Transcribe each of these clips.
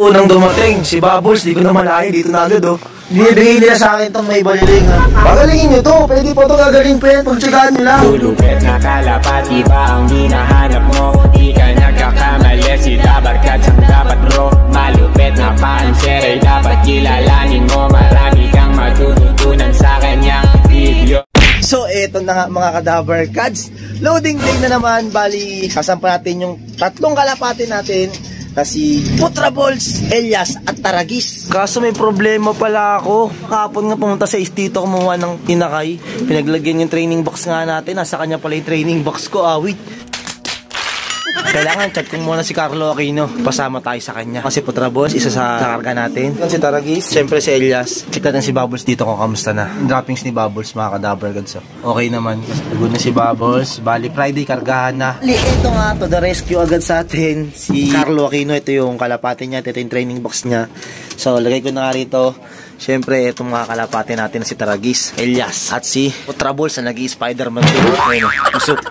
Unang dumating, si Bubbles, di ko na malaya, dito na agad oh. Binibigay nila sa akin itong may baliling ha. Pagalingin nyo to, pwede po ito gagaling pa yan, pagtsagaan nyo lang. Lulupit na kalapati ba ang hinahanap mo? Di ka nagkakamali, si Dabarkad ang dapat bro. Malupit na panser ay dapat kilalanin mo. Marami kang matututunan sa kanyang video. So eto na nga mga Kadabarkads, loading day na naman. Bali, sasampa natin yung tatlong kalapati natin. Kasi Putraballs, Elias at Taragis. Kaso may problema pala ako. Kahapon nga pumunta sa Istito, kumuha ng tinakay. Pinaglagyan yung training box nga natin. Nasa kanya pala yung training box ko, awit. Kailangan chat ko muna si Carlo Aquino. Pasama tayo sa kanya. Kasi Putraballs, isa sa karga natin. Si Taragis. Siyempre si Elias. Check natin si Bubbles dito kung kamusta na. Droppings ni Bubbles, mga Kadabarkads. Okay naman. Good na si Bubbles. Bali, Friday, kargahan na. Ito nga, to the rescue agad sa atin. Si Carlo Aquino, ito yung kalapate niya. Ito yung training box niya. So, lagay ko na nga rito. Siyempre, itong mga kalapate natin na si Taragis, Elias, at si Putraballs na nag-i-Spider-Man to. Ayun,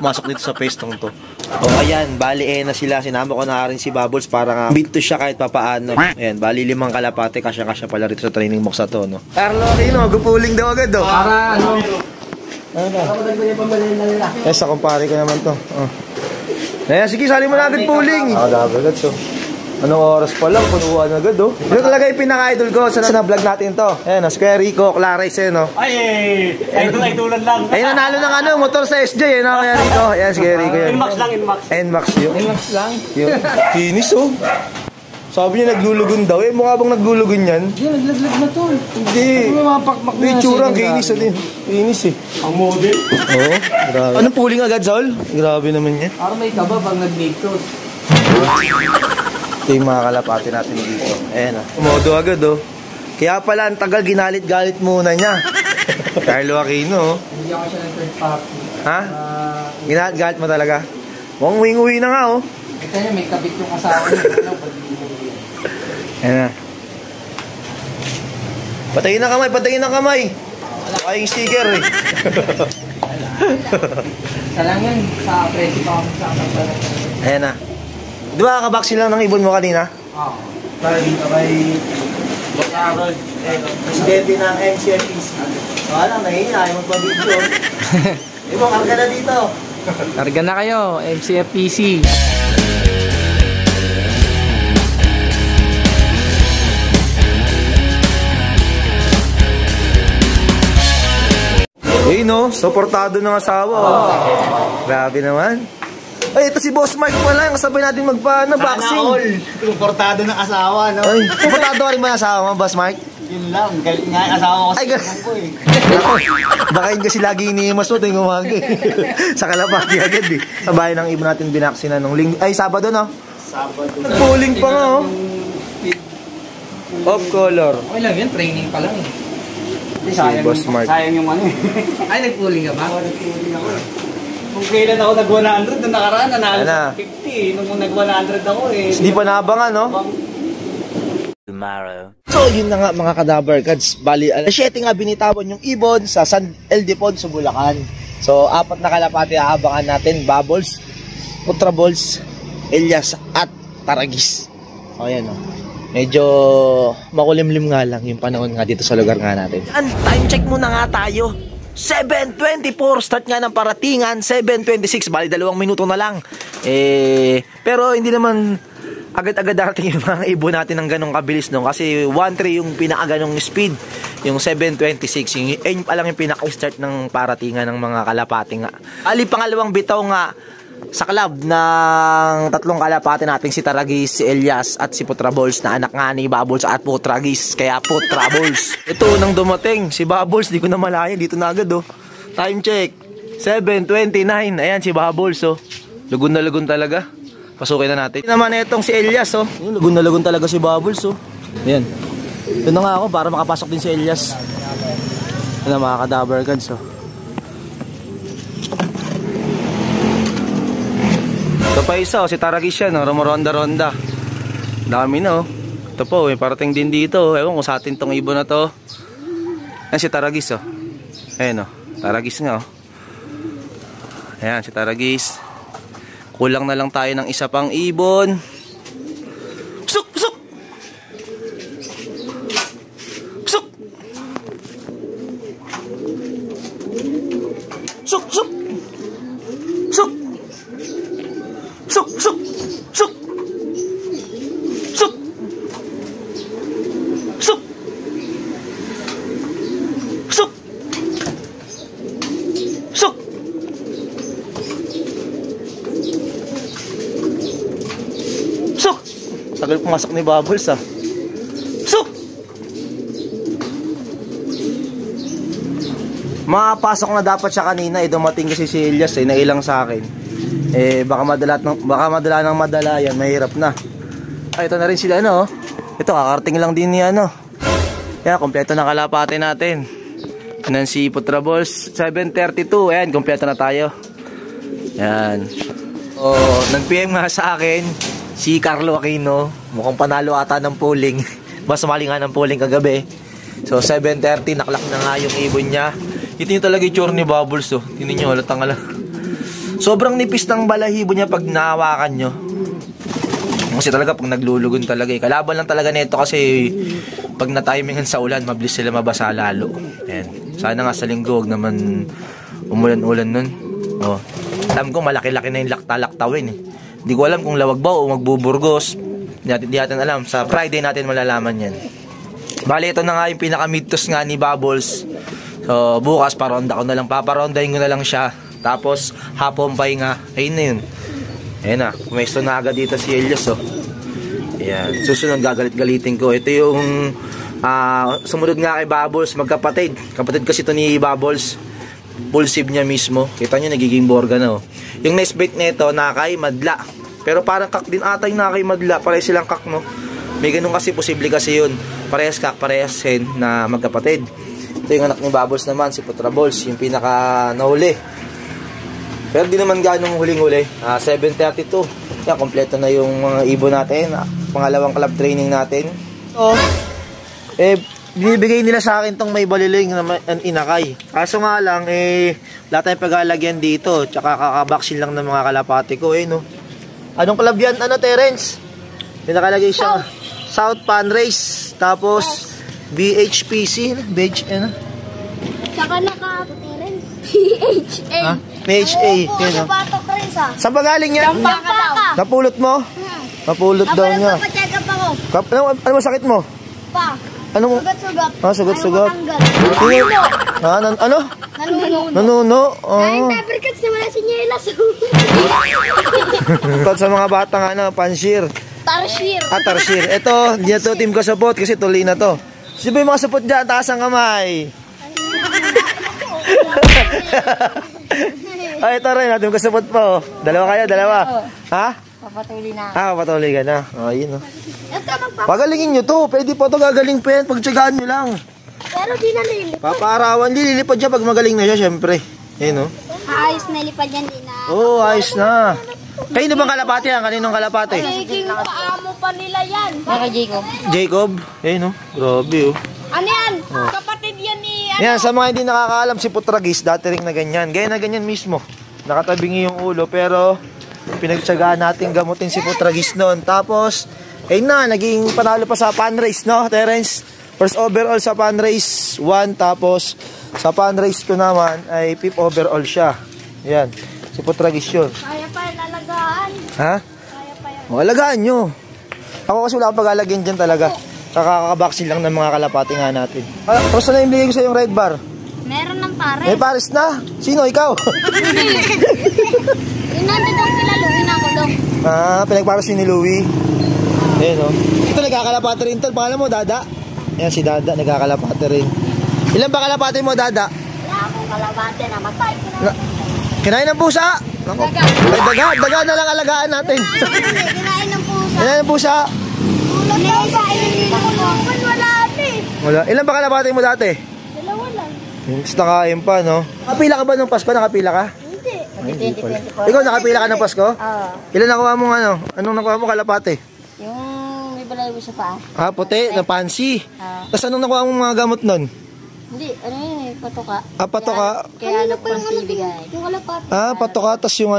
masok dito sa pestong to. O ayan, bali na sila. Sinama ko na rin si Bubbles para nga binto siya kahit papaano. Ayan, bali 5 kalapate. Kasya-kasya pala rito sa training box na to, no? Carlo Aquino, gupuling daw agad oh. Para ano? Sa kumpare ko naman to. Ayan, sige, sali mo na agad pooling. Kadabarkads oh. Anong oras pa lang, punuan agad oh. Ito talaga yung pinaka-idol ko sa na-vlog natin to. Ayan, Square Rico, Clarice eh no. Ay, idol lang. Ayun, nanalo ng ano, motor sa SJ eh no, kaya Rico. Ayan, Square Rico yan. Nmax lang, Nmax. Nmax yun. Relax lang. Yun. Kinis oh. Sabi niya naglulugon daw eh, mukha bang naglulugon yan? Hindi, naglaglag na to. Hindi. May mga pakmak na. Itsura, kinis oh din. Kinis eh. Ang model. Oo, grabe. Anong pooling agad, Saul? Grabe naman yan. Parang may kaba pag nag-make to. Ito yung mga kalapati natin dito. Ayan oh. Modo agad oh. Kaya pala ang tagal ginalit-galit muna niya. Carlo Aquino oh. Hindi ako siya ng third party. Ha? Ginalit-galit mo talaga? Mukhang uwing-uwi na nga oh. Ito niya, may kabit yung asawa niya. Ayan na. Patayin na kamay, patayin na kamay. Wala kayong sticker eh. Isa lang yan, sa presi pa ako sa kapatid. Ayan na. Di ba kakabaksin lang ng ibon mo kanina? Oo. Dito kay Boss Harold. Presidente ng MCFPC. Wala, nahihiya. Ayaw magpa-video. Ibo, karga na dito. Karga na kayo, MCFPC. Eh no, suportado ng asawa. Oh. Grabe naman. Ay, ito si Boss Mark pala, kasabay natin magpa-boxing. Sana all. Suportado ng asawa, no? Ay, suportado ka rin ba ng asawa mo, Boss Mark? Yun lang. Galit nga yung asawa ko sa Ay, ko eh. baka yun kasi lagi iniimas mo tuwing umaga eh. Sa kalapati agad eh. Sa bahay ng ibon natin binaksina nung ay, Sabado no? Sabado. Nag-pooling pa nga oh. Off color. Okay lang yan, training pa lang eh. Si Boss Mark. Sayang yung ano eh. Ay, nag-pooling ka ba? Nag-pooling ako. Kung kailan ako nag-100, nung nakaraan, nanalo sa 50. Nung nag-100 ako eh. Hindi pa naabangan no? Tomorrow. So yun na nga mga Kadabarkads. Bali, alas 7 nga binitawan yung ibon sa San Ildefonso, Bulacan. So 4 na kalapati aabangan natin. Bubbles, Putraballs, Elias at Taragis. O yan o. Medyo makulimlim nga lang yung panahon nga dito sa lugar nga natin. Time check muna nga tayo. 7:24, start nga ng paratingan. 7:26, bali 2 minuto na lang. Pero hindi naman agad-agad darating yung mga ibon natin ng ganong kabilis no. Kasi 1.3 yung pinakaganong speed. Yung 7.26 yung pa lang yung pinaka-start ng paratingan ng mga kalapati nga. Ali, pangalawang bitaw nga sa club ng 3 kalapati natin, si Taragis, si Elias at si Putraballs, na anak nga ni Bubbles at Putragis, kaya Putraballs. Ito nang dumating si Bubbles, di ko na malaya, dito na agad oh. Time check 7:29. Ayan si Bubbles oh. Lugon na lugon talaga. Pasukin na natin. Naman itong si Elias oh. Lugon na lugon talaga si Bubbles oh. Ayan. Doon na nga ako para makapasok din si Elias. Ano mga Kadabarkads oh. Ito pa isa oh, si Taragis yan oh, rumoronda-ronda. Dami na oh. Ito po, may parating din dito. Ewan kung sa atin tong ibon na to. Ayan si Taragis oh. Ayan oh, Taragis nga oh. Ayan si Taragis. Kulang na lang tayo ng isa pang ibon. Pusok, pusok! Tagal pumasok ni Bubbles ah. So! Makapasok na dapat siya kanina eh. Dumating kasi si Elias eh. Nailang sa akin. Eh baka madala ng madala yan. Mahirap na. Ay, ito na rin sila ano. Ito kakarating lang din ni ano. Yan, kompleto na kalapate natin. Yan si Putraballs 732. Ayan, kompleto na tayo. Yan. Oh, nag-PM nga sa akin si Carlo Aquino. Mukhang panalo ata ng polling. Mas mali nga ng polling kagabi. So 7:30 naklak na nga yung ibon niya. Ito yung talaga yung tsura ni Bubbles oh. Tingnan nyo, halatang ala. Sobrang nipis ng balahibo niya pag nahawakan nyo. Kasi talaga pag naglulugon talaga eh. Kalaban lang talaga nito kasi pag na-timingan sa ulan, mabilis sila mabasa lalo. Ayan. Sana nga sa linggo, huwag naman umulan-ulan nun. Oh. Alam ko malaki-laki na yung lakta-laktawin eh. Hindi ko alam kung lawag ba o magbuburgos. Di natin alam. Sa Friday natin malalaman yan. Bali, ito na nga yung pinaka-midtos nga ni Bubbles. So, bukas paronda ko na lang. Paparondahin ko na lang siya. Tapos, hapon pa nga. Ayun na yun. Ayan na. Pumesto na agad dito si Elias oh. Ayan. Susunod gagalit-galitin ko. Ito yung sumunod nga kay Bubbles. Magkapatid. Kapatid kasi ito ni Bubbles. Pulsive niya mismo. Kita nyo, nagiging borga na oh. Yung next bait nito, nakay madla. Pero parang kak din ata yung nakay madla. Parehas silang kak, no? May ganun kasi, posible kasi yun. Parehas kak, parehas hen na magkapatid. Ito yung anak ni Bubbles naman, si Putraballs. Yung pinaka nahuli. Pero di naman ganong huling-huli. 7:32. Yan, kompleto na yung mga ibon natin. Pangalawang club training natin. Oh. Binibigay nila sa akin tong may baliling na inakay. Kaso nga lang, wala tayong pag-alagyan dito. Tsaka kakabaksin lang ng mga kalapati ko, no? Anong club yan? Ano, Terence? Pinakalagay siya. South Pan Race. Tapos, BHPC. ano? Saka naka-Terence. PHA. Ha? PHA. Oo, patok rin sa. Saan ba galing yan? Pampaka. Napulot mo? Napulot daw niya. Papacheck up ako. Ano masakit mo? Pa. Ano? Sugat-sugat. Sugat-sugat. Ano? Nanuno. Nanuno? Ay, pabrikats naman na sinyelas. Ito sa mga batang panshir. Tarshir. Tarshir. Ito, hindi na to team kasapot kasi tuloy na to. Sino ba yung mga sapot dyan? Taas ang kamay. Ay, ito rin. Team kasapot pa. Dalawa kayo, dalawa. Ha? Papatuloy na. Papatuloy ka na. Yun. Ito Pagalingin nyo to. Pwede po to gagaling pa yan. Pagtsagaan nyo lang. pero di na nilipad. Papaarawan. Lilipad siya pag magaling na siya, syempre. Ayun, no? Ayos na lipad yan din na. Oo, ayos na. Kayo na bang kalapate yan? Kaninong kalapate? Magiging paamo pa nila yan. Baka Jacob. Jacob? Ayun, no? Grabe, oh. Ano yan? Kapatid yan ni... Yan, sa mga hindi nakakaalam, si Putragis, dati rin na ganyan. Gaya na ganyan mismo. Nakatabingi yung ulo, pero pinagtsagaan natin gamutin si Putragis noon. Tapos, ayun na, naging panalo pa sa pan race, no, Terence? First overall sa pan race 1, tapos sa pan race 2 naman ay 5th overall siya. Yan, si Putragis yun. Kaya pa yan alagaan. Ha? Kaya pa yan. Alagaan nyo. Ako kasi wala akong pag-alagyan dyan talaga. Kakakabaksin lang ng mga kalapati nga natin. Tapos na yung bigay ko sa yung red bar. Meron ng pare. May pares na. Sino? Ikaw? Inandito ang kilaluin ako dong. Pinagpares ni Louie. Ayun, no? Ito nagkakalapati rin ito. Pangalan mo, Dada? Ayan si Dada, nagkakalapati rin. Ilan ba kalapati mo, Dada? Wala akong kalabate na matay. Kinain ng pusa? Daga. Ay, daga na lang alagaan natin. Kinain ng pusa. Kinain ng pusa? Wala ate. Wala. Ilan ba kalapati mo dati? Dalawa lang. Gusto nakain pa, no? Nakapila ka ba ng Pasko? Nakapila ka? Hindi. Ikaw, nakapila ka ng Pasko? Oo. Ilan nakuha mo ano? Anong nakuha mo kalapati? Yung may balay mo sa paa. Puti, na pansi. Tapos anong nakuha mo mga gamot nun? Hindi, ano yun eh, patoka. Patoka. Kaya ano pang bibigay? Yung kalapati. Patoka, tapos yung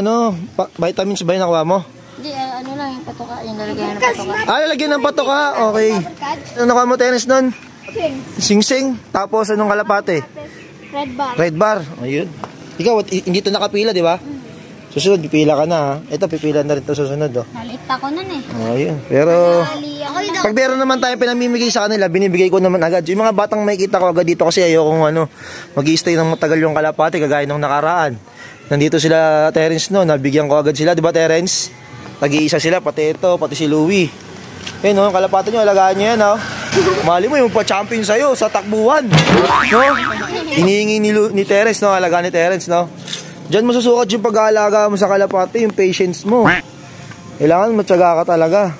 vitamins ba yung nakuha mo? Hindi, ano lang yung patoka, yung lalagyan ng patoka. Lalagyan ng patoka, okay. Anong nakuha mo, Terence, nun? Sing-sing. Tapos anong kalapate? Red bar. Red bar. Ayun. Ikaw, hindi ito nakapila, di ba? Susunod, pipila ka na, ha? Ito, pipila na rin ito susunod, oh. Nalit ako nun eh. Ayun. Pero, Ako pag meron naman tayo pinamimigay sa kanila, binibigay ko naman agad. Yung mga batang makikita ko agad dito kasi ayokong mag-i-stay ng matagal yung kalapate, kagaya ng nakaraan. Nandito sila, Terence, no? Nabigyan ko agad sila, di ba, Terence? Tag-iisa sila, pati ito, pati si Louie. Ayun, no, kalapatan nyo, alagaan nyo yan, no? Mali mo yung pa-champion sa'yo sa takbuhan. No? Hinihingi ni Terence, no? Alagaan ni Terence, no? Diyan masusukat yung pag-aalaga mo sa kalapati, yung patience mo. Kailangan matyaga ka talaga.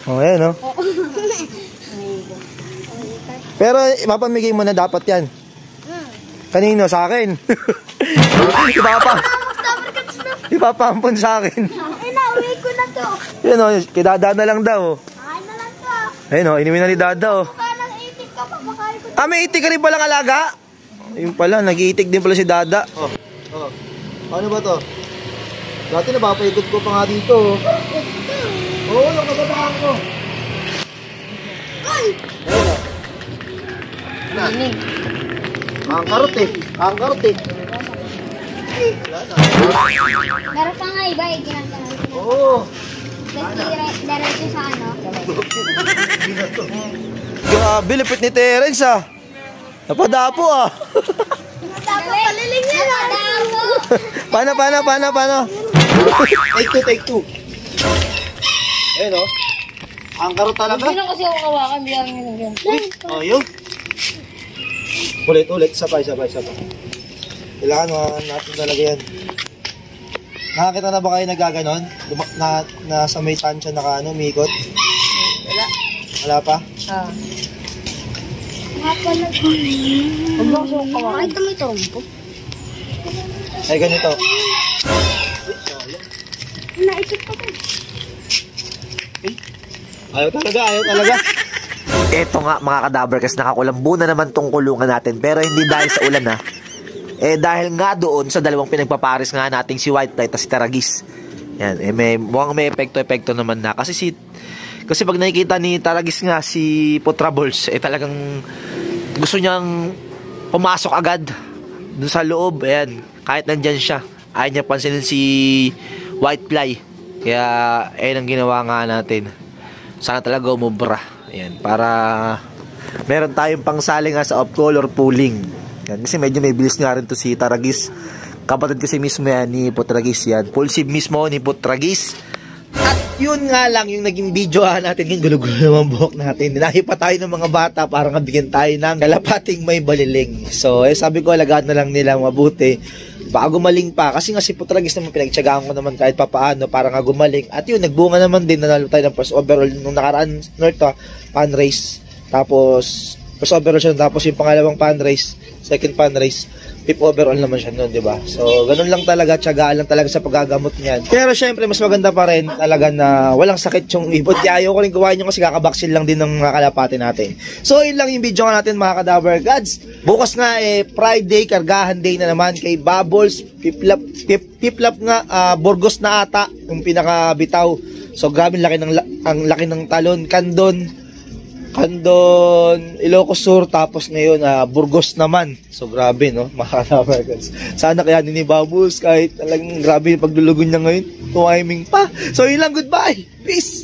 O, ayan, no? Pero mapamigay mo na dapat yan. Kanino? Sa akin. Ipapampon sa akin. Ay, nauwi ko na to. Yan o, kay Dada na lang daw. Ay, na lang to. Ayun o, inumin na ni Dada o. Parang 18 ka pa, makain ko. Ah, may itik ka rin palang alaga? Ayun pala, nag-iitik din pala si Dada. Oh. Ano ba to? Dati napapaikot ko pa nga dito. Oo, yung kabataan ko. Ay! Ayun o. Linig. Ang karot eh. Ang karot eh. Meron pa nga iba, ginagawa. Oo. Diretso sa ano? Grabe, lipit ni Terence ah. Napadapo ah. Dapat paliling yan. Paano? Take two. Ayun o. Ang karot talaga. Hindi na kasi ako kawakan, biyang yun. Oh, yun. Ulit. Sabay. Kailangan natin talaga yan. Nakakita na ba kayo nagaganon? Nasa may tansya na umikot? Wala pa? Makita mo ito po. Ay, ganito. Naisip ko po. Ayaw talaga. Eto nga mga kadaberkas, nakakulambo na naman tong kulungan natin. Pero hindi dahil sa ulan ha. Dahil nga doon sa dalawang pinagpapares nga nating si White Knight at si Taragis. Yan, mukhang may epekto naman na. Kasi pag nakikita ni Taragis nga si Potrables, talagang gusto niyang pumasok agad doon sa loob. Ayan, kahit nandyan siya, ayaw niya pansinin si White Fly. Kaya, ang ginawa nga natin. Sana talaga umubra. Ayan, para meron tayong pangsali nga sa off-color pooling. Yan, kasi medyo may bilis nga rin to si Taragis. Kapatid kasi mismo yan ni Potragis yan. Full sib mismo ni Potragis. At yun nga lang yung naging video natin. Yung gulo-gulo naman buhok natin. Dinahi pa tayo ng mga bata para bigyan tayo ng kalapating may baliling. So, sabi ko, alagaan na lang nila mabuti. Baka gumaling pa. Kasi nga si Potragis naman pinagtsagaan ko naman kahit papaano para nga gumaling. At yun, nagbunga naman din. Nanalo tayo ng first overall nung nakaraan North fan race. Tapos, first overall siya. Tapos yung pangalawang fan race, second fan race, 5th overall naman siya noon, di ba? So, ganun lang talaga, tiyagaan lang talaga sa paggagamot niyan. Pero syempre, mas maganda pa rin talaga na walang sakit yung ibon. Kaya ayaw ko rin gawain yung kasi kakabaksin lang din ng mga kalapati natin. So, yun lang yung video nga natin mga Kadaver Gods. Bukas nga Friday, kargahan day na naman kay Bubbles, Piplap nga, Burgos na ata, yung pinakabitaw. So, grabe ang laki ng talon, Kandon, Ilocos Sur, tapos ngayon Burgos naman. So grabe no, mga Kadaver. Sana kaya ni Bubbles kahit talagang grabe yung paglulugon niya ngayon, timing pa. So yun lang, goodbye. Peace.